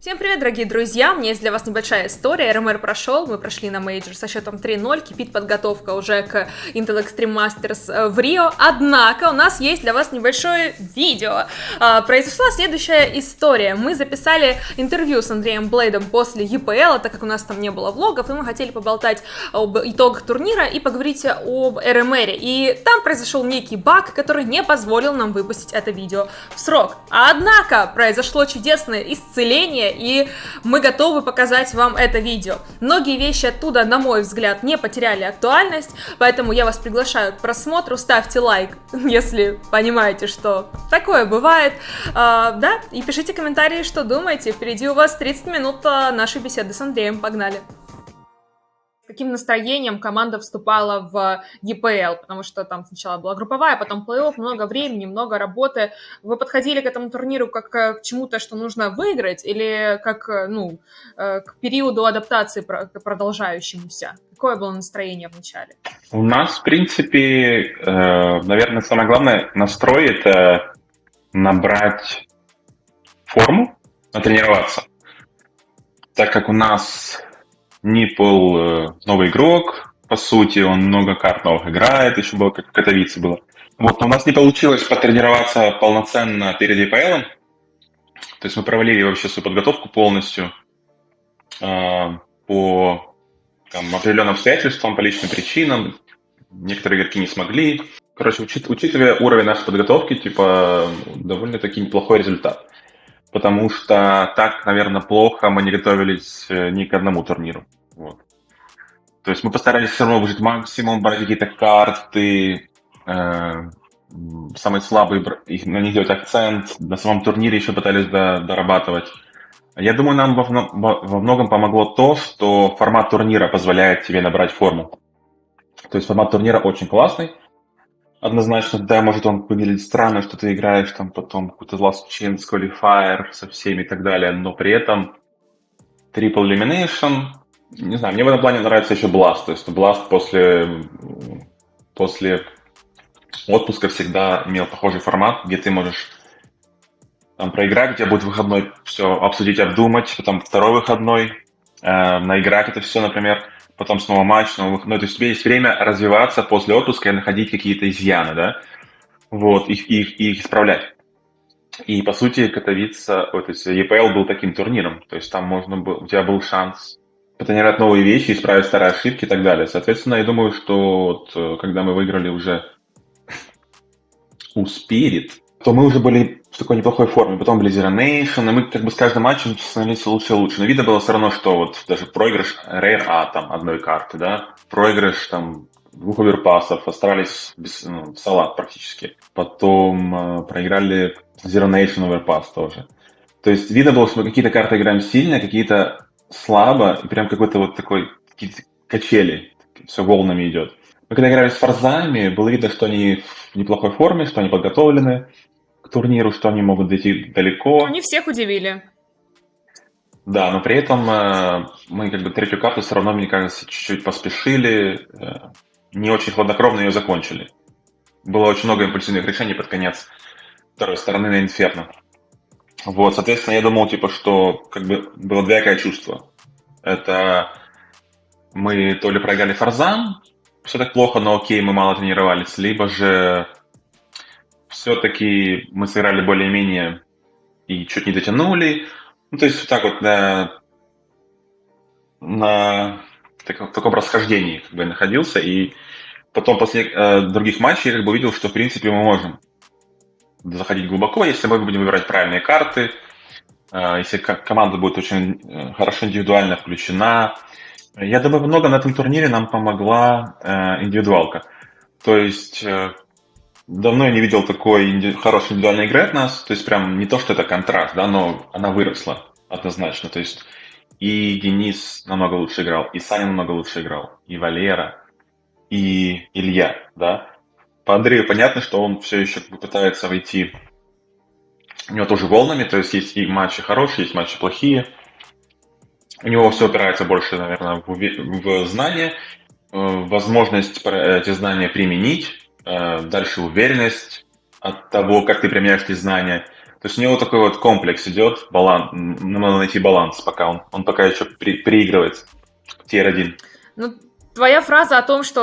Всем привет, дорогие друзья! У меня есть для вас небольшая история. РМР прошел, мы прошли на мейджор со счетом 3-0, кипит подготовка уже к Intel Extreme Masters в Рио. Однако у нас есть для вас небольшое видео. Произошла следующая история. Мы записали интервью с Андреем Блейдом после EPL, так как у нас там не было влогов, и мы хотели поболтать об итогах турнира и поговорить об РМР. И там произошел некий баг, который не позволил нам выпустить это видео в срок. Однако произошло чудесное исцеление, и мы готовы показать вам это видео. Многие вещи оттуда, на мой взгляд, не потеряли актуальность, поэтому я вас приглашаю к просмотру. Ставьте лайк, если понимаете, что такое бывает. Да, и пишите комментарии, что думаете. Впереди у вас 30 минут нашей беседы с Андреем. Погнали! Каким настроением команда вступала в EPL, потому что там сначала была групповая, потом плей-офф, много времени, много работы. Вы подходили к этому турниру как к чему-то, что нужно выиграть, или как, к периоду адаптации продолжающемуся? Какое было настроение в начале? У нас, в принципе, наверное, самое главное настрой — это набрать форму, натренироваться. Так как у нас Нипл новый игрок, по сути, он много карт новых играет, еще было как в Катовице было. Вот, но у нас не получилось потренироваться полноценно перед EPL. То есть мы провалили вообще свою подготовку полностью по определенным обстоятельствам, по личным причинам. Некоторые игроки не смогли. Короче, учитывая уровень нашей подготовки, довольно-таки неплохой результат. Потому что так, наверное, плохо мы не готовились ни к одному турниру. Вот. То есть мы постарались все равно выжить максимум, брать какие-то карты, самые слабые, на них делать акцент. На самом турнире еще пытались дорабатывать. Я думаю, нам во многом помогло то, что формат турнира позволяет тебе набрать форму. То есть формат турнира очень классный. Однозначно, да, может он выглядит странно, что ты играешь там потом какой-то Last Chance Qualifier со всеми и так далее, но при этом Triple Elimination, не знаю, мне в этом плане нравится еще Blast, то есть Blast после отпуска всегда имел похожий формат, где ты можешь там проиграть, у тебя будет выходной все обсудить, обдумать, потом второй выходной, наиграть это все, например, потом снова матч, снова выходной. То есть у тебя есть время развиваться после отпуска и находить какие-то изъяны, да, вот, их исправлять. И, по сути, Катовица, то есть EPL был таким турниром, то есть там у тебя был шанс потренировать новые вещи, исправить старые ошибки и так далее. Соответственно, я думаю, что когда мы выиграли уже у Spirit, то мы уже были в такой неплохой форме. Потом были Zero Nation, и мы с каждым матчем становились лучше и лучше. Но видно было все равно, что даже проигрыш Rare там одной карты, да, проигрыш там 2 оверпассов, остались в салат практически. Потом проиграли Zero Nation оверпасс тоже. То есть видно было, что мы какие-то карты играем сильно, какие-то слабо, и прям какой-то такой, какие-то качели, все волнами идет. Мы когда играли с форзами, было видно, что они в неплохой форме, что они подготовлены к турниру, что они могут дойти далеко. Они всех удивили. Да, но при этом мы третью карту все равно, мне кажется, чуть-чуть поспешили, не очень хладнокровно ее закончили. Было очень много импульсивных решений под конец второй стороны на Инферно. Вот, соответственно, я думал, что было двоякое чувство. Это мы то ли проиграли форзам, все так плохо, но окей, мы мало тренировались, либо же все-таки мы сыграли более-менее и чуть не дотянули. То есть вот так вот на таком расхождении я находился. И потом после других матчей я увидел, что в принципе мы можем заходить глубоко, если мы будем выбирать правильные карты, если команда будет очень хорошо индивидуально включена. Я думаю, много на этом турнире нам помогла индивидуалка. То есть давно я не видел такой хорошей индивидуальной игры от нас. То есть прям не то, что это контраст, да, но она выросла однозначно. То есть и Денис намного лучше играл, и Саня намного лучше играл, и Валера, и Илья, да. По Андрею понятно, что он все еще пытается войти, у него тоже волнами, то есть и матчи хорошие, есть матчи плохие. У него все опирается больше, наверное, в знания, возможность эти знания применить, дальше уверенность от того, как ты применяешь эти знания. То есть у него такой вот комплекс идет, баланс, надо найти баланс, пока он пока еще переигрывает Тир-1. Ну, твоя фраза о том, что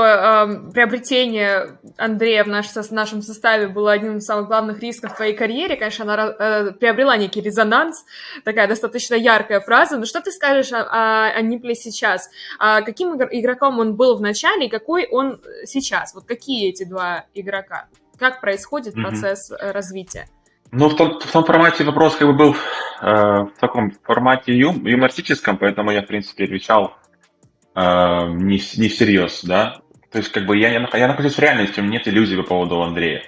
приобретение Андрея в нашем составе было одним из самых главных рисков в твоей карьере, конечно, она приобрела некий резонанс, такая достаточно яркая фраза. Но что ты скажешь о Нипле сейчас? Каким игроком он был в начале и какой он сейчас? Вот какие эти два игрока? Как происходит процесс развития? Ну, в том формате вопрос как бы был в таком формате юмористическом, поэтому я, в принципе, отвечал не всерьез, да. То есть, как бы я нахожусь в реальности, у меня нет иллюзий по поводу Андрея.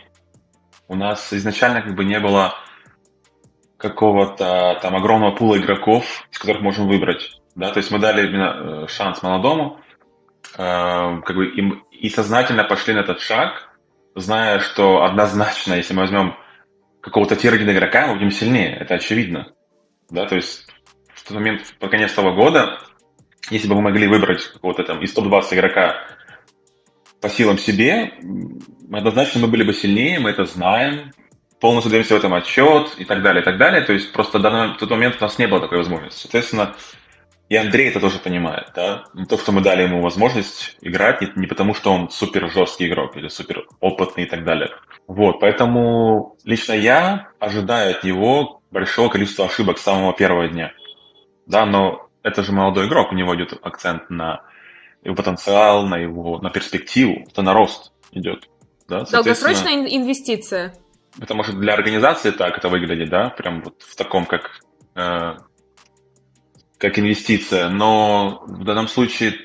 У нас изначально как бы не было какого-то там огромного пула игроков, из которых можем выбрать, да. То есть мы дали именно шанс молодому, как бы и сознательно пошли на этот шаг, зная, что однозначно, если мы возьмем какого-то тир-1 игрока, мы будем сильнее, это очевидно, да. То есть в тот момент, под конец того года, если бы мы могли выбрать какого-то там из топ-20 игрока по силам себе, однозначно мы были бы сильнее, мы это знаем, полностью даем себе в этом отчет и так далее, и так далее. То есть просто в тот момент у нас не было такой возможности. Соответственно, и Андрей это тоже понимает, да. Не то, что мы дали ему возможность играть, не потому, что он супер жесткий игрок или супер опытный и так далее. Вот, поэтому лично я ожидаю от него большого количества ошибок с самого первого дня. Да, но это же молодой игрок, у него идет акцент на его потенциал, на перспективу, это на рост идет. Да? Долгосрочная инвестиция. Потому что для организации так это выглядит, да, прям вот в таком, как инвестиция. Но в данном случае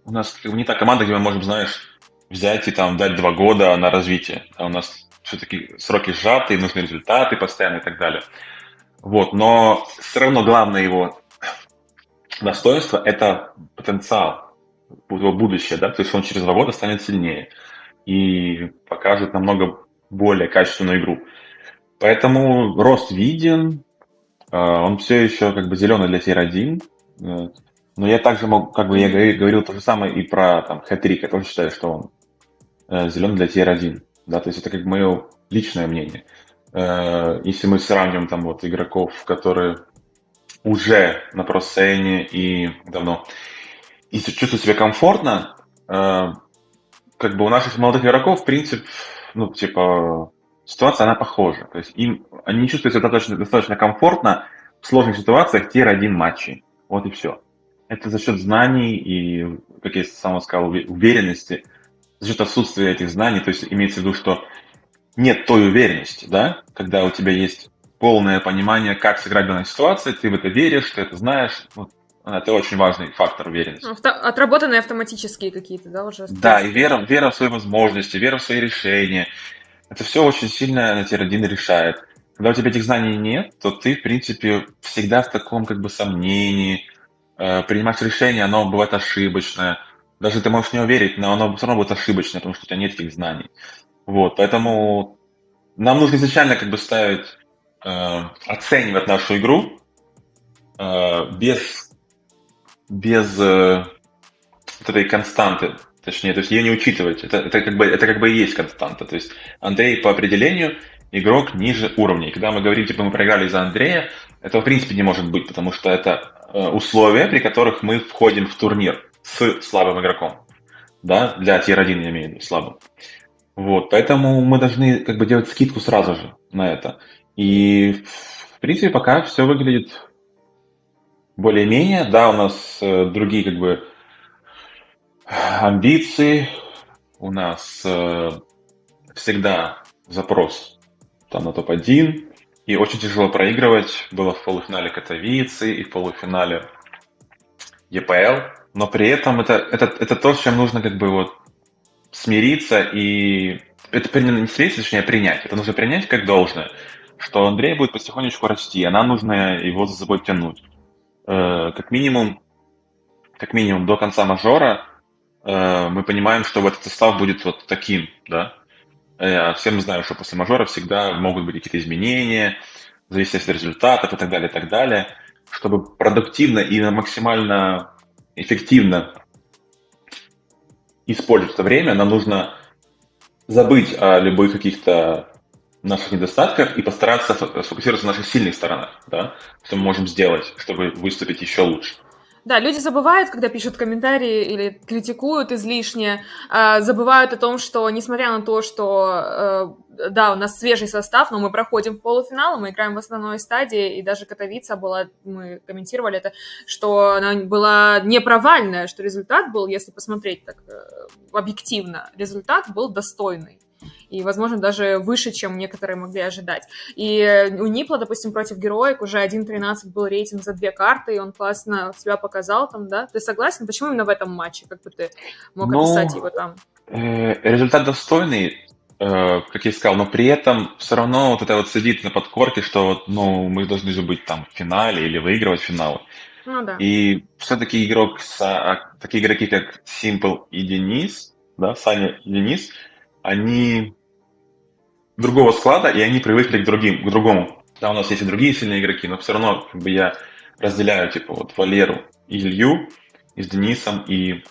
у нас не та команда, где мы можем, знаешь, взять и там дать 2 года на развитие. А у нас все-таки сроки сжаты, нужны результаты постоянно и так далее. Вот, но все равно главное его достоинство – это потенциал, его будущее, да, то есть он через 2 года станет сильнее и покажет намного более качественную игру. Поэтому рост виден, он все еще как бы зеленый для Тир-1, но я также могу, как бы я говорил то же самое и про там хэт-трик, я тоже считаю, что он зеленый для Тир-1, да, то есть это как бы мое личное мнение. Если мы сравним там вот игроков, которые уже на просцене и давно, и чувствуют себя комфортно, как бы у наших молодых игроков, в принципе, ну, типа, ситуация, она похожа. То есть они не чувствуют себя достаточно комфортно в сложных ситуациях Тир-1 матчей. Вот и все. Это за счет знаний и, как я сам сказал, уверенности, за счет отсутствия этих знаний, то есть имеется в виду, что нет той уверенности, да, когда у тебя есть полное понимание, как сыграть в данной ситуации, ты в это веришь, ты это знаешь. Вот, это очень важный фактор уверенности. Отработанные автоматические какие-то, да, уже? Да, и вера в свои возможности, вера в свои решения. Это все очень сильно на Тир-1 решает. Когда у тебя этих знаний нет, то ты, в принципе, всегда в таком как бы сомнении. Принимать решение, оно бывает ошибочное. Даже ты можешь не уверить, но оно все равно будет ошибочное, потому что у тебя нет этих знаний. Вот, поэтому нам нужно изначально как бы оценивать нашу игру без вот этой константы, точнее, то есть ее не учитывать. Это как бы и есть константа. То есть Андрей по определению игрок ниже уровня. И когда мы говорим, типа, мы проиграли из-за Андрея, этого в принципе не может быть, потому что это условия, при которых мы входим в турнир с слабым игроком. Да, для Тир-1 я имею в виду, слабым. Вот, поэтому мы должны как бы делать скидку сразу же на это. И в принципе пока все выглядит более-менее. Да, у нас другие как бы амбиции, у нас всега запрос там на топ-1, и очень тяжело проигрывать. Было в полуфинале Катовицы и в полуфинале ЕПЛ, но при этом это то, с чем нужно как бы вот смириться, и это не смириться, точнее, принять. Это нужно принять как должное, что Андрей будет потихонечку расти, а нам нужно его за собой тянуть. Как минимум до конца мажора мы понимаем, что этот состав будет вот таким, да. Все мы знаем, что после мажора всегда могут быть какие-то изменения, в зависимости от результатов и так далее, чтобы продуктивно и максимально эффективно использовать это время, нам нужно забыть о любых каких-то наших недостатках и постараться сфокусироваться на наших сильных сторонах, да, что мы можем сделать, чтобы выступить еще лучше. Да, люди забывают, когда пишут комментарии или критикуют излишне, забывают о том, что, несмотря на то, что, да, у нас свежий состав, но мы проходим полуфинал, мы играем в основной стадии, и даже Катовица была, мы комментировали это, что она была не провальная, что результат был, если посмотреть так объективно, результат был достойный. И, возможно, даже выше, чем некоторые могли ожидать. И у Нипла, допустим, против Героик уже 1.13 был рейтинг за 2 карты, и он классно себя показал там, да? Ты согласен? Почему именно в этом матче? Как бы ты мог описать его там? Результат достойный, как я сказал, но при этом все равно вот это вот сидит на подкорке, что ну, мы должны же быть там в финале или выигрывать финалы. Ну да. И все-таки такие игроки, как Simple и Денис, да, Саня и Денис, они другого склада, и они привыкли к другому. Да, у нас есть и другие сильные игроки, но все равно как бы я разделяю, типа, вот Валеру и Илью, и с Денисом, и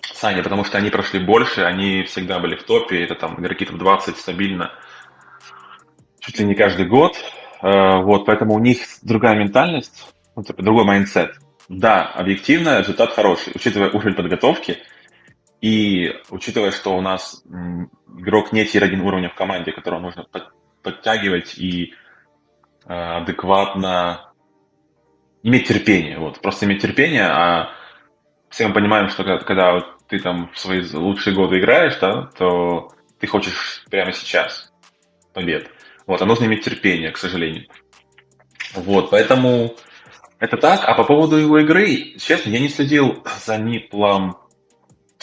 Саней, потому что они прошли больше, они всегда были в топе, это там игроки топ-20 стабильно, чуть ли не каждый год, вот, поэтому у них другая ментальность, ну, типа, другой майндсет. Да, объективно результат хороший, учитывая уровень подготовки, и учитывая, что у нас игрок не тир-1 уровня в команде, которого нужно подтягивать и адекватно иметь терпение. Вот. Просто иметь терпение, а все мы понимаем, что когда вот ты там в свои лучшие годы играешь, да, то ты хочешь прямо сейчас побед. Вот, а нужно иметь терпение, к сожалению. Вот, поэтому это так. А по поводу его игры, честно, я не следил за Ниплом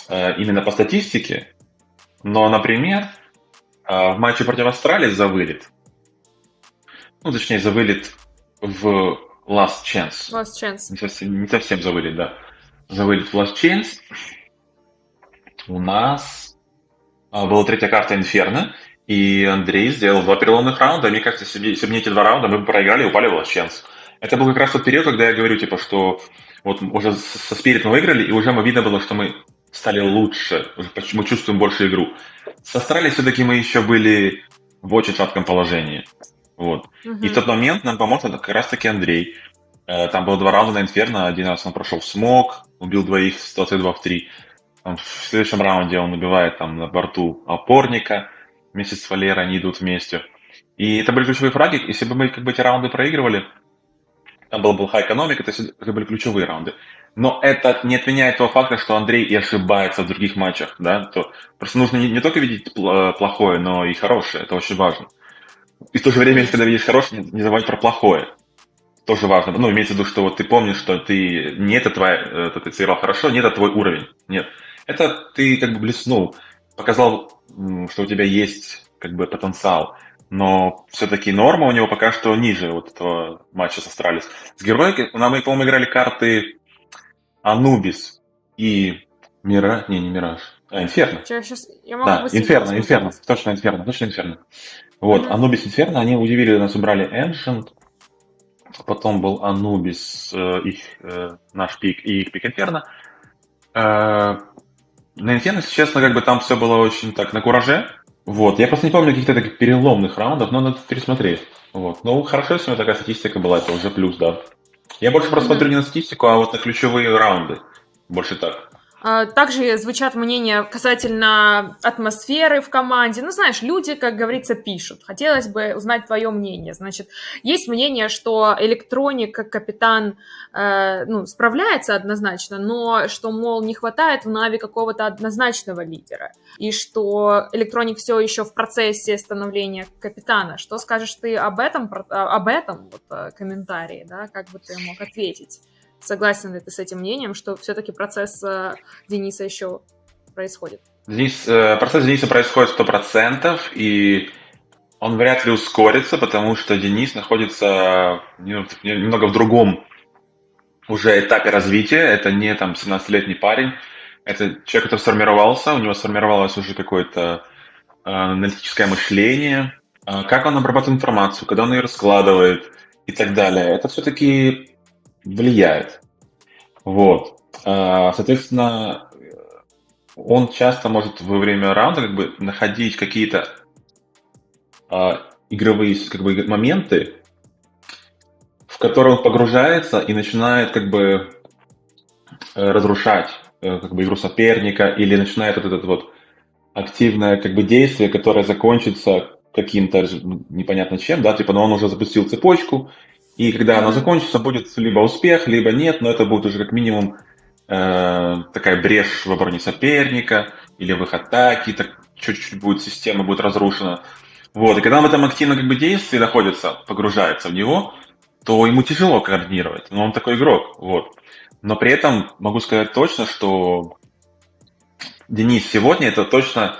именно по статистике, но, например, в матче против Австралии за вылет, ну, точнее, за вылет в Last Chance. Last Chance. Не совсем за вылет, да. За вылет в Last Chance у нас была третья карта Инферно, и Андрей сделал 2 переломных раунда. Мне кажется, если бы не эти 2 раунда, мы бы проиграли и упали в Last Chance. Это был как раз тот период, когда я говорю, типа, что вот уже со Spirit мы выиграли, и уже видно было, что мы стали лучше, мы чувствуем больше игру. С Австралией все-таки мы еще были в очень шатком положении. Вот. И в тот момент нам помог как раз-таки Андрей. Там было 2 раунда на Инферно, один раз он прошел в смог, убил 2 ситуации 2 в 3. Там, в следующем раунде он убивает там на борту опорника, вместе с Валерой они идут вместе. И это были ключевые фраги, если бы мы как бы эти раунды проигрывали, там был high economic, это были ключевые раунды. Но это не отменяет того факта, что Андрей и ошибается в других матчах, да, то просто нужно не только видеть плохое, но и хорошее, это очень важно. И в то же время, когда видишь хорошее, не забывать про плохое. Тоже важно. Ну, имеется в виду, что вот ты помнишь, что ты не это ты сыграл хорошо, не это твой уровень. Нет. Это ты как бы блеснул, показал, что у тебя есть как бы потенциал. Но все-таки норма у него пока что ниже вот этого матча с Австралией. С Героикой мы, по-моему, играли карты Анубис и Мира... Не Мираж. Инферно. Да, Инферно. Точно Инферно. Вот, Анубис Инферно, они удивили нас, убрали Ancient. Потом был Анубис, наш пик и их пик Инферно. На Инферно, если честно, как бы там все было очень так на кураже. Вот, я просто не помню каких-то таких переломных раундов, но надо пересмотреть. Вот. Ну, хорошо, если у меня такая статистика была, это уже плюс, да. Я больше просто смотрю не на статистику, а вот на ключевые раунды. Больше так. Также звучат мнения касательно атмосферы в команде. Ну, знаешь, люди, как говорится, пишут. Хотелось бы узнать твое мнение. Значит, есть мнение, что Электроник как капитан справляется однозначно, но что, мол, не хватает в Нави какого-то однозначного лидера. И что Электроник все еще в процессе становления капитана. Что скажешь ты об этом комментарии, да? Как бы ты мог ответить? Согласен ли ты с этим мнением, что все-таки процесс Дениса еще происходит? Процесс Дениса происходит 100%, и он вряд ли ускорится, потому что Денис находится немного в другом уже этапе развития. Это не там 17-летний парень, это человек, который сформировался, у него сформировалось уже какое-то аналитическое мышление, как он обрабатывает информацию, когда он ее раскладывает и так далее. Это все-таки влияет. Вот. Соответственно, он часто может во время раунда как бы находить какие-то игровые как бы моменты, в которые он погружается и начинает как бы разрушать как бы игру соперника или начинает вот это вот активное как бы действие, которое закончится каким-то непонятно чем, да, типа, но он уже запустил цепочку, и когда оно закончится, будет либо успех, либо нет, но это будет уже как минимум такая брешь в обороне соперника или в их атаке, так чуть-чуть будет система будет разрушена. Вот, и когда он в этом активном как бы действии находится, погружается в него, то ему тяжело координировать, но он такой игрок, вот. Но при этом могу сказать точно, что Денис сегодня это точно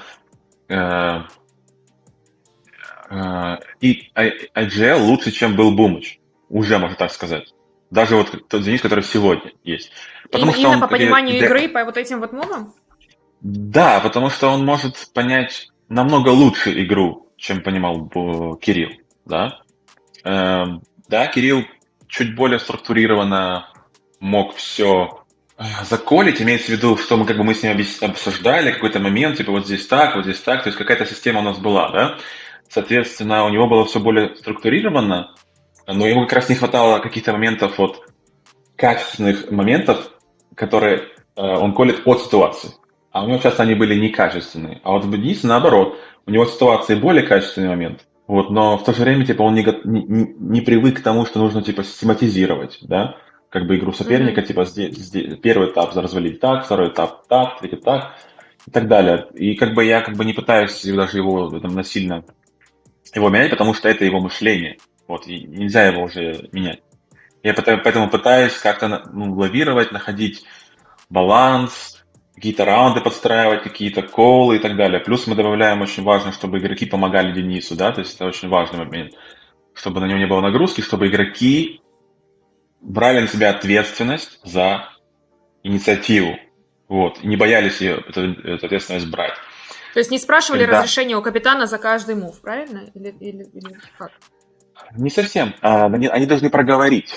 и IGL лучше, чем был Бумыч. Уже можно так сказать. Даже вот тот Денис, который сегодня есть. Потому что именно по пониманию игры, по вот этим вот мувам? Да, потому что он может понять намного лучше игру, чем понимал Кирилл. Да, да, Кирилл чуть более структурированно мог все заколить, имеется в виду, что мы как бы мы с ним обсуждали какой-то момент, типа вот здесь так, то есть какая-то система у нас была, да. Соответственно, у него было все более структурировано, но ему как раз не хватало каких-то моментов, вот, качественных моментов, которые он колет от ситуации. А у него часто они были некачественные. А вот в Денисе наоборот, у него ситуации более качественный момент, вот, но в то же время, типа, он не привык к тому, что нужно, типа, систематизировать, да, как бы игру соперника, типа, здесь первый этап развалить так, второй этап так, третий так, и так далее. И как бы я как бы не пытаюсь даже его там насильно его менять, потому что это его мышление. Вот, и нельзя его уже менять. Я поэтому пытаюсь как-то лавировать, находить баланс, какие-то раунды подстраивать, какие-то колы и так далее. Плюс мы добавляем очень важно, чтобы игроки помогали Денису, да, то есть это очень важный момент, чтобы на него не было нагрузки, чтобы игроки брали на себя ответственность за инициативу, вот, и не боялись ее, эту ответственность брать. То есть не спрашивали разрешения у капитана за каждый мув, правильно? Или как? Не совсем. Они должны проговорить.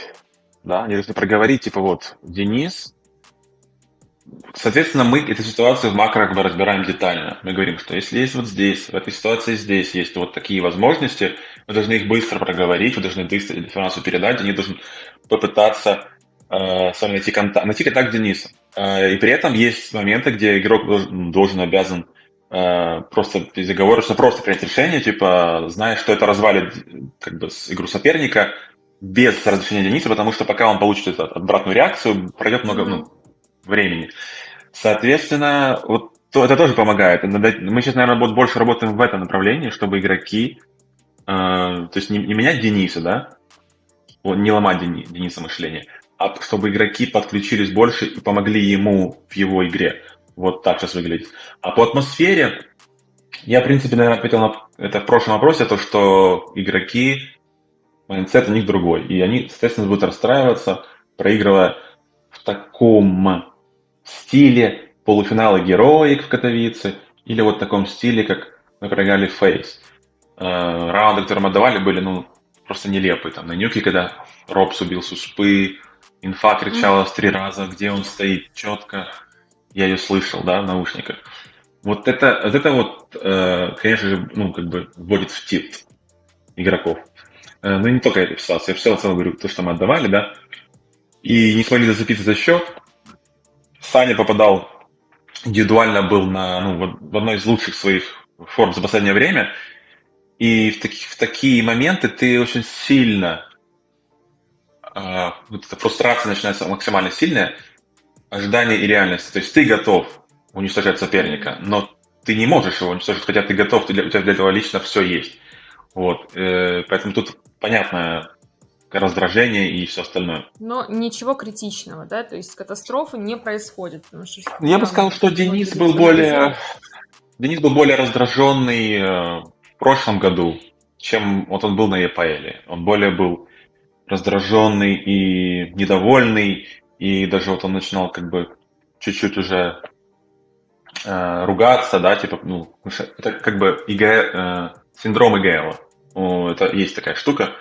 Да, они должны проговорить, типа вот, Денис. Соответственно, мы эту ситуацию в макро как бы разбираем детально. Мы говорим, что если есть вот здесь, в этой ситуации здесь есть вот такие возможности, вы должны их быстро проговорить, вы должны быстро информацию передать, они должны попытаться с вами найти контакт Дениса. И при этом есть моменты, где игрок обязан просто безоговорочно просто принять решение, типа, зная, что это развалит как бы игру соперника без разрешения Дениса, потому что пока он получит эту обратную реакцию, пройдет много времени. Соответственно, вот это тоже помогает. Мы сейчас, наверное, больше работаем в этом направлении, чтобы игроки, то есть не менять Дениса, да, не ломать Дениса мышление, а чтобы игроки подключились больше и помогли ему в его игре. Вот так сейчас выглядит. А по атмосфере, я, в принципе, наверное, ответил на это в прошлом вопросе, то, что игроки, майндсет у них другой. И они, соответственно, будут расстраиваться, проигрывая в таком стиле полуфинала Героик в Катовице, или вот в таком стиле, как мы проиграли в Фейс. Раунды, которые мы отдавали, были, просто нелепые. Там на Нюке, когда Робс убил Суспы, инфа кричала в 3 раза, где он стоит четко. Я ее слышал, да, в наушниках. Вот это, конечно же, как бы вводит в тилт игроков. Но не только эта ситуация. Я в целом говорю, то, что мы отдавали, да, и не смогли зацепиться за счет. Саня попадал, индивидуально был в одной из лучших своих форм за последнее время. И в такие моменты ты очень сильно, вот эта фрустрация начинается максимально сильная, ожидание и реальность. То есть ты готов уничтожать соперника, но ты не можешь его уничтожить, хотя ты готов, у тебя для этого лично все есть. Вот. Поэтому тут понятно раздражение и все остальное. Но ничего критичного, да? То есть катастрофы не происходит. Я бы сказал, что Денис был более раздраженный в прошлом году, чем вот он был на ЕПЛ. Он более был раздраженный и недовольный, и даже вот он начинал как бы чуть-чуть уже ругаться, да, типа, это как бы синдром ИГЛ. Это есть такая штука,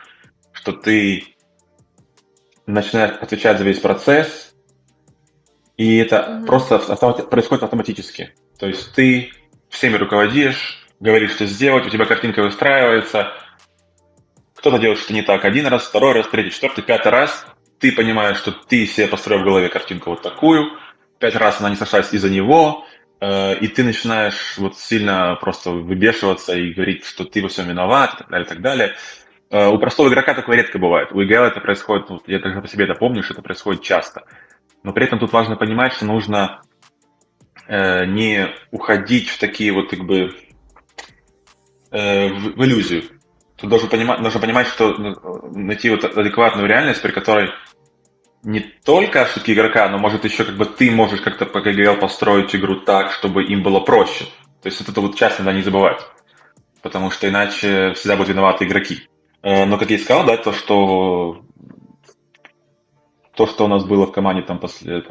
что ты начинаешь отвечать за весь процесс, и это просто происходит автоматически. То есть ты всеми руководишь, говоришь, что сделать, у тебя картинка выстраивается, кто-то делает что-то не так один раз, второй раз, третий, четвертый, пятый раз, ты понимаешь, что ты себе построил в голове картинку вот такую, 5 раз она не сошлась из-за него, и ты начинаешь вот сильно просто выбешиваться и говорить, что ты во всем виноват, и так далее, и так далее. У простого игрока такое редко бывает. У ИГЛ это происходит, ну, я даже по себе это помню, что это происходит часто. Но при этом тут важно понимать, что нужно не уходить в такие вот как бы в иллюзию. Тут нужно понимать, что найти вот адекватную реальность, при которой не только ошибки игрока, но может еще как бы ты можешь как-то по КГЛ построить игру так, чтобы им было проще. То есть вот это вот часто надо не забывать, потому что иначе всегда будут виноваты игроки. Но, как я и сказал, да, то, что у нас было в команде там после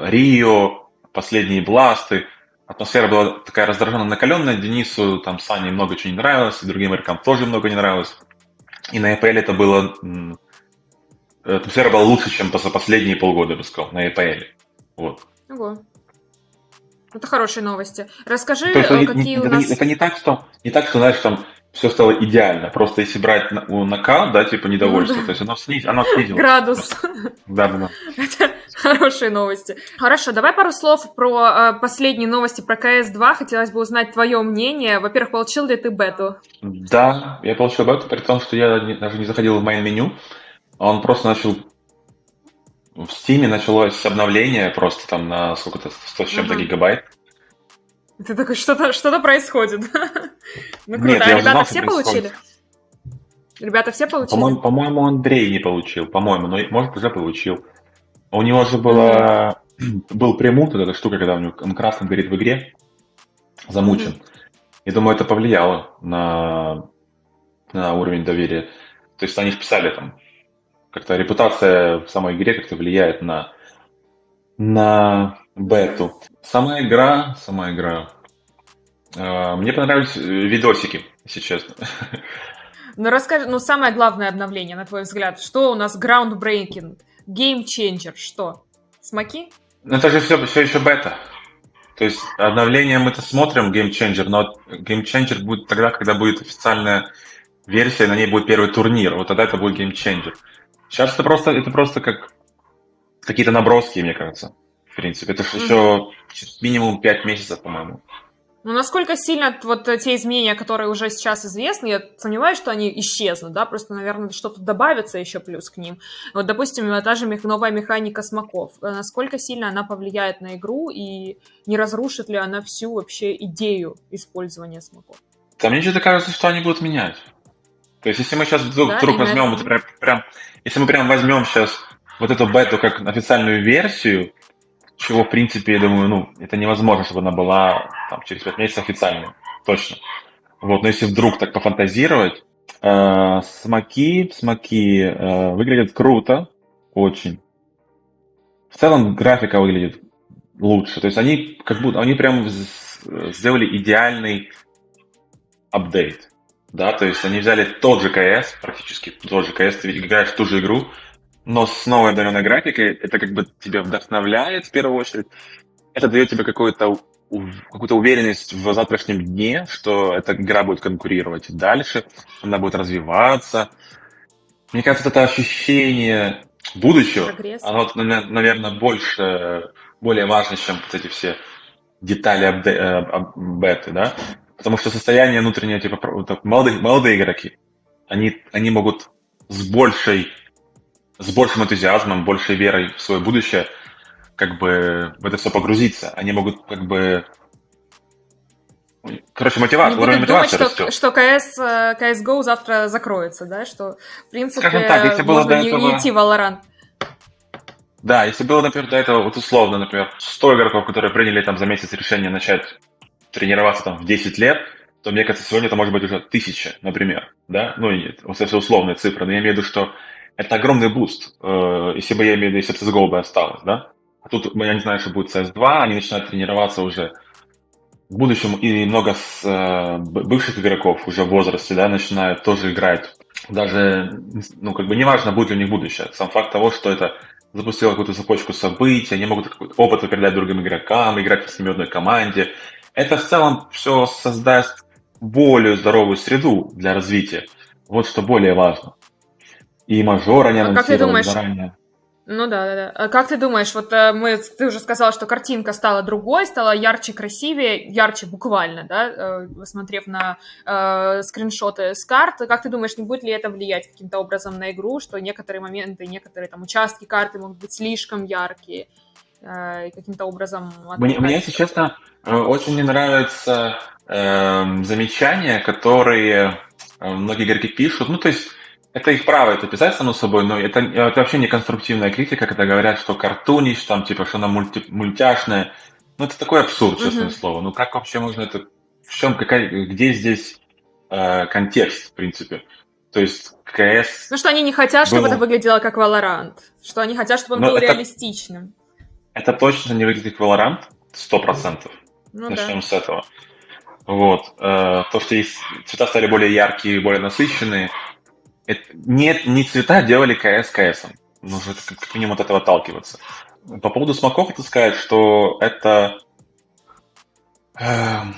Рио, последние бласты, атмосфера была такая раздраженно накаленная, Денису, там, Сане много чего не нравилось, и другим игрокам тоже много не нравилось. И на EPL это было... Атмосфера была лучше, чем за последние полгода, я бы сказал, на EPL. Вот. Ого. Это хорошие новости. Расскажи, То есть какие у нас... это не так, что, знаешь, там все стало идеально. Просто если брать накал, да, типа недовольство, Ну да. то есть оно снизилось. Градус. Да. Это хорошие новости. Хорошо, давай пару слов про последние новости про CS2. Хотелось бы узнать твое мнение. Во-первых, получил ли ты бету? Да, я получил бету, при том, что я даже не заходил в мейн-меню. Он просто начал... В Steam началось обновление просто там на сколько-то 100 с чем-то гигабайт. Ты такой, что-то происходит. Ну круто. Нет, А я ребята узнал, все что происходит. получили? Ребята все получили? По-моему, Андрей не получил, по-моему, но может уже получил. У него же был премут, вот эта штука, когда он красным горит в игре, замучен. Я думаю, это повлияло на уровень доверия. То есть они писали там, как-то репутация в самой игре как-то влияет на бету. Сама игра. Мне понравились видосики, если честно. Ну расскажи, самое главное обновление, на твой взгляд, что у нас groundbreaking, game changer, что? Смоки? Это же все еще бета. То есть обновление мы-то смотрим, Game Changer, но Game Changer будет тогда, когда будет официальная версия, на ней будет первый турнир. Вот тогда это будет Game Changer. Сейчас это просто как какие-то наброски, мне кажется. В принципе, это же еще минимум 5 месяцев, по-моему. Ну, насколько сильно вот те изменения, которые уже сейчас известны, я сомневаюсь, что они исчезнут, да, просто, наверное, что-то добавится еще плюс к ним. Вот, допустим, та же новая механика смоков. Насколько сильно она повлияет на игру и не разрушит ли она всю вообще идею использования смоков? Да, мне что-то кажется, что они будут менять. То есть, если мы сейчас вдруг возьмем, если мы прям возьмем сейчас вот эту бету как официальную версию, чего, в принципе, я думаю, это невозможно, чтобы она была там, через 5 месяцев официальной. Точно. Вот, но если вдруг так пофантазировать, смоки выглядят круто, очень. В целом графика выглядит лучше. То есть они прям сделали идеальный апдейт. Да, то есть они взяли тот же КС, практически тот же КС, ты играешь в ту же игру, но с новой обновленной графикой. Это как бы тебя вдохновляет в первую очередь. Это дает тебе какую-то уверенность в завтрашнем дне, что эта игра будет конкурировать дальше, она будет развиваться. Мне кажется, это ощущение будущего, оно, наверное, более важно, чем вот эти все детали беты, да? Потому что состояние внутреннее, типа, молодые игроки, они могут с большим энтузиазмом, большей верой в свое будущее как бы в это все погрузиться. Они могут как бы... уровень мотивации растет. Что CSGO завтра закроется, да? Что, в принципе, так, если было можно до этого... не идти в Valorant. Да, если было, например, до этого, вот условно, например, 100 игроков, которые приняли там за месяц решение начать тренироваться там в 10 лет, то, мне кажется, сегодня это может быть уже 1000, например, да? Вот это условная цифра, но я имею в виду, что это огромный буст, если бы CSGO бы осталось, да? А тут, я не знаю, что будет CS2, они начинают тренироваться уже в будущем, и много бывших игроков уже в возрасте, да, начинают тоже играть. Даже, как бы неважно, будет ли у них будущее. Сам факт того, что это запустило какую-то цепочку событий, они могут какой-то опыт передать другим игрокам, играть с ними в одной команде. это в целом все создаст более здоровую среду для развития. Вот что более важно. И мажор они А как ты анонсировали думаешь, заранее. ну да. А как ты думаешь, вот ты уже сказала, что картинка стала другой, стала ярче, красивее, ярче буквально, да, смотрев на скриншоты с карт. Как ты думаешь, не будет ли это влиять каким-то образом на игру, что некоторые моменты, некоторые там участки карты могут быть слишком яркие и каким-то образом Мне, отвлекать? если честно, очень не нравятся замечания, которые многие игроки пишут. Ну, то есть, это их право это писать, само собой, но это вообще не конструктивная критика, когда говорят, что картуниш, там, типа, что она мультяшная. Ну, это такой абсурд, честное Мгм. слово. Ну, как вообще можно это... Где здесь контекст, в принципе? То есть, КС Ну, что они не хотят, чтобы это был... выглядело как Valorant, что они хотят, чтобы он Но был это, реалистичным. это точно не выглядит как Valorant, 100%. Ну да. Начнем с этого. Вот. То, что есть цвета стали более яркие, более насыщенные. Нет, не цвета делали КС КСом. Нужно как минимум от этого отталкиваться. По поводу смоков это сказать, что эм,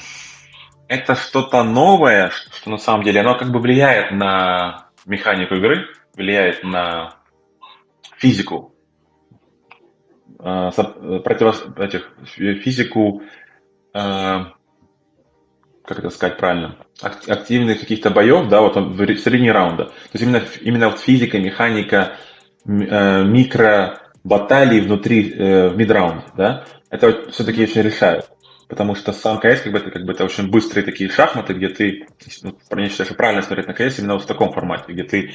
это что-то новое, что на самом деле оно как бы влияет на механику игры, влияет на физику, физику, э, как это сказать правильно, активных каких-то боев, да, вот в середине раунда. То есть именно вот физика, механика, микро баталий внутри в мидраунде, да, это вот все-таки Мгм. очень решает. Потому что сам КС как бы это очень быстрые такие шахматы, где ты, ну, я считаю, что правильно смотреть на КС именно вот в таком формате, где ты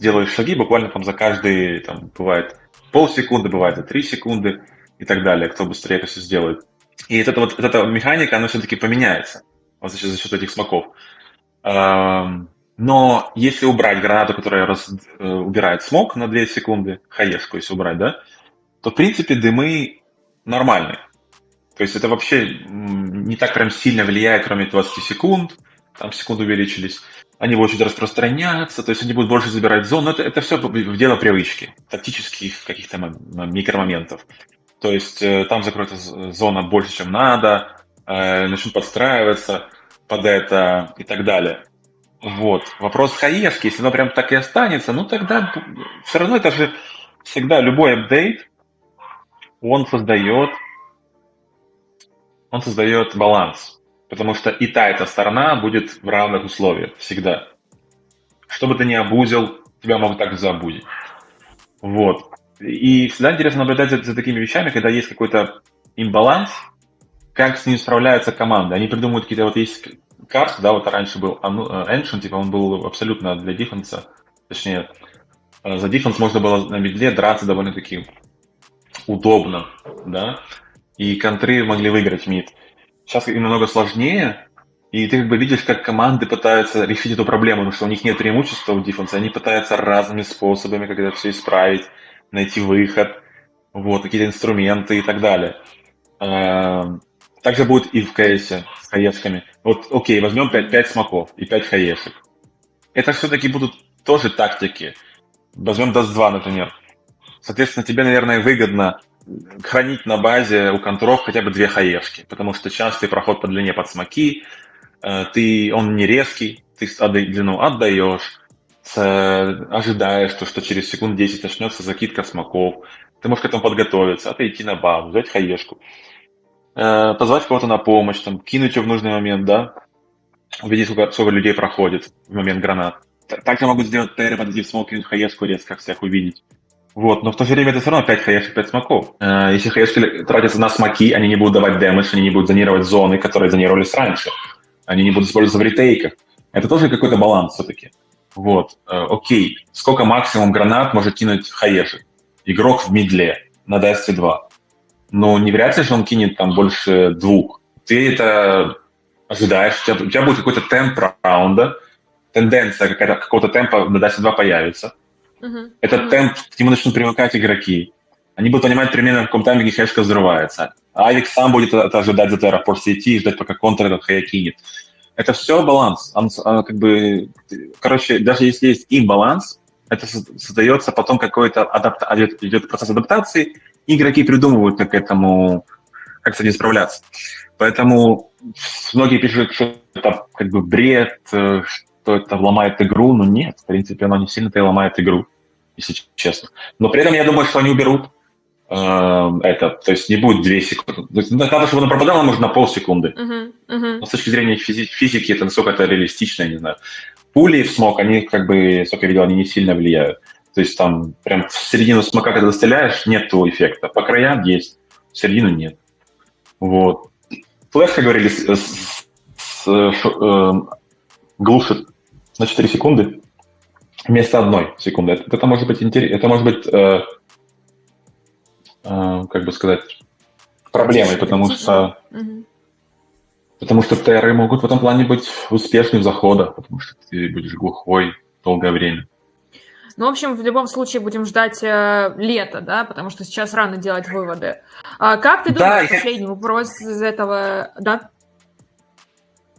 делаешь шаги буквально там за каждые, там, бывает полсекунды, бывает за 3 секунды и так далее, кто быстрее это все сделает. И вот эта механика, она все-таки поменяется вот за счет этих смоков. Но если убрать гранату, которая убирает смог на 2 секунды, хаешку если убрать, да, то в принципе дымы нормальные. То есть это вообще не так прям сильно влияет, кроме 20 секунд, там секунды увеличились. Они будут чуть распространяться, то есть они будут больше забирать зон, но это все в дело привычки, тактических каких-то микромоментов. То есть там закроется зона больше, чем надо, начнут подстраиваться под это и так далее. Вот. Вопрос хаешки, если оно прям так и останется, ну тогда все равно это же всегда любой апдейт, он создает, он создает баланс. Потому что и та, и та сторона будет в равных условиях всегда. Что бы ты ни обузил, тебя могут также заобузить. Вот. И всегда интересно наблюдать за такими вещами, когда есть какой-то имбаланс, как с ним справляются команды. Они придумывают какие-то, вот есть карты, да, вот раньше был Ancient, типа он был абсолютно для дефенса, точнее, за дефенс можно было на медле драться довольно-таки удобно, да, и контры могли выиграть мид. Сейчас им намного сложнее, и ты как бы видишь, как команды пытаются решить эту проблему, потому что у них нет преимущества в дефенсе, они пытаются разными способами, как это все исправить, найти выход, вот, какие-то инструменты и так далее. Также будет и в КСе с хаешками. Вот, окей, возьмем 5 смоков и 5 хаешек. Это все-таки будут тоже тактики. Возьмем Dust 2, например. Соответственно, тебе, наверное, выгодно хранить на базе у контров хотя бы 2 хаешки, потому что частый проход по длине под смоки, он не резкий, ты длину отдаешь, ожидаешь, что через секунд 10 начнется закидка смоков, ты можешь к этому подготовиться, отойти на базу, взять хаешку, позвать кого-то на помощь, там, кинуть ее в нужный момент, да, увидеть, сколько людей проходит в момент гранат. Также могут сделать ТР, подойти в смок, кинуть хаешку резко, всех увидеть. Вот, но в то же время это все равно 5 хаешек, 5 смоков. Если хаешки тратятся на смоки, они не будут давать дэмэдж, они не будут зонировать зоны, которые зонировались раньше. Они не будут использоваться в ретейках. Это тоже какой-то баланс все-таки. Вот, окей. Сколько максимум гранат может кинуть хаешек? Игрок в мидле на Dust 2. Но не вряд ли, что он кинет там больше 2. Ты это ожидаешь, у тебя будет какой-то темп раунда, тенденция какого-то темпа на Dust 2 появится. Этот темп, к нему начнут привыкать игроки. Они будут понимать примерно, в каком тайминге хаешка взрывается. А Авик сам будет это ожидать за аэропорт идти и ждать, пока контр этот хая кинет. Это все баланс. Короче, даже если есть имбаланс, это создается потом какой-то идет процесс адаптации, игроки придумывают, как к этому как с этим справляться. Поэтому многие пишут, что это как бы бред, что это ломает игру. Но нет, в принципе, оно не сильно-то и ломает игру, если честно. Но при этом я думаю, что они уберут это, то есть не будет 2 секунды. То есть, надо, чтобы оно пропадало, может, на полсекунды. Но с точки зрения физики, это насколько это реалистично, я не знаю. Пули в смог, они, как бы, сколько я видел, они не сильно влияют. То есть там прям в середину смока, когда стреляешь, нет того эффекта. По краям есть, в середину нет. Вот. Флэш, как говорили, глушит на 4 секунды вместо 1 секунды. Это может быть интересно, это может быть, как бы сказать, проблемой, потому что ТРы могут в этом плане быть успешны в заходах, потому что ты будешь глухой долгое время. Ну, в общем, в любом случае будем ждать лета, да, потому что сейчас рано делать выводы. Как ты думаешь, последний вопрос из этого, да?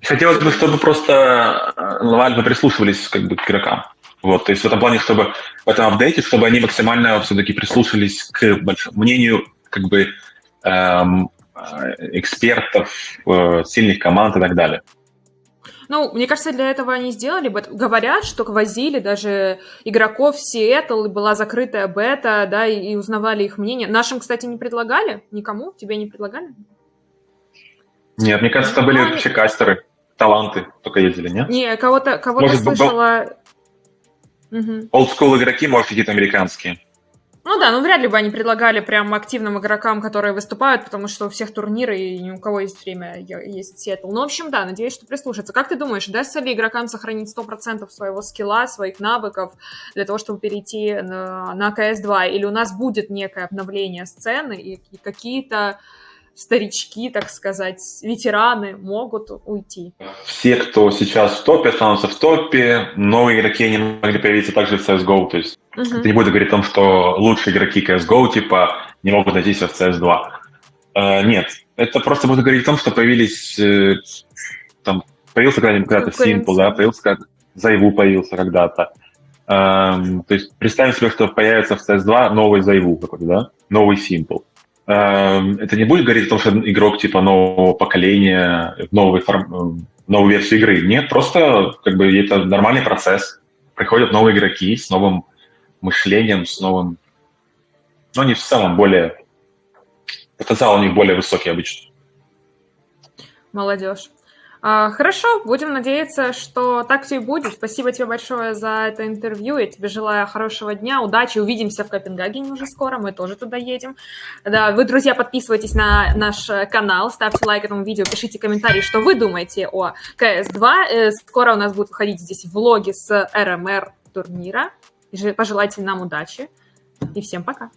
Хотелось бы, чтобы просто Valve прислушивались как бы к игрокам. Вот, то есть в этом плане, чтобы в этом апдейте, чтобы они максимально все-таки прислушались к мнению как бы экспертов, сильных команд и так далее. Ну, мне кажется, для этого они сделали бы. Говорят, что возили даже игроков в Сиэтл, была закрытая бета, да, и узнавали их мнение. Нашим, кстати, не предлагали? Никому? Тебе не предлагали? Нет, мне кажется, это были вообще кастеры, таланты только ездили, нет? Не, кого-то слышала... Олдскул игроки, может, какие-то американские. Ну да, вряд ли бы они предлагали прям активным игрокам, которые выступают, потому что у всех турниры, и ни у кого есть время ездить в Сиэтл. Ну, в общем, да, надеюсь, что прислушаться. Как ты думаешь, удастся ли игрокам сохранить 100% своего скилла, своих навыков для того, чтобы перейти на CS2? Или у нас будет некое обновление сцены, и какие-то старички, так сказать, ветераны могут уйти? Все, кто сейчас в топе, останутся в топе. Новые игроки не могли появиться также в CSGO. То есть это не будет говорить о том, что лучшие игроки CSGO типа не могут найтись в CS2. Нет, это просто будет говорить о том, что появились появился когда-то Simple, да, появился когда-то Зайву появился когда-то. То есть представим себе, что появится в CS2 новый Зайву какой-то, да, новый Simple. Это не будет говорить о том, что игрок типа нового поколения, новую версию игры. Нет, просто как бы это нормальный процесс. Приходят новые игроки с новым мышлением, с новым... Но они в целом более... Потенциал у них более высокий обычно. Молодежь. Хорошо, будем надеяться, что так все и будет. Спасибо тебе большое за это интервью. Я тебе желаю хорошего дня, удачи. Увидимся в Копенгагене уже скоро, мы тоже туда едем. Да, вы, друзья, подписывайтесь на наш канал, ставьте лайк этому видео, пишите комментарии, что вы думаете о CS2. Скоро у нас будут выходить здесь влоги с РМР турнира. Пожелайте нам удачи. И всем пока.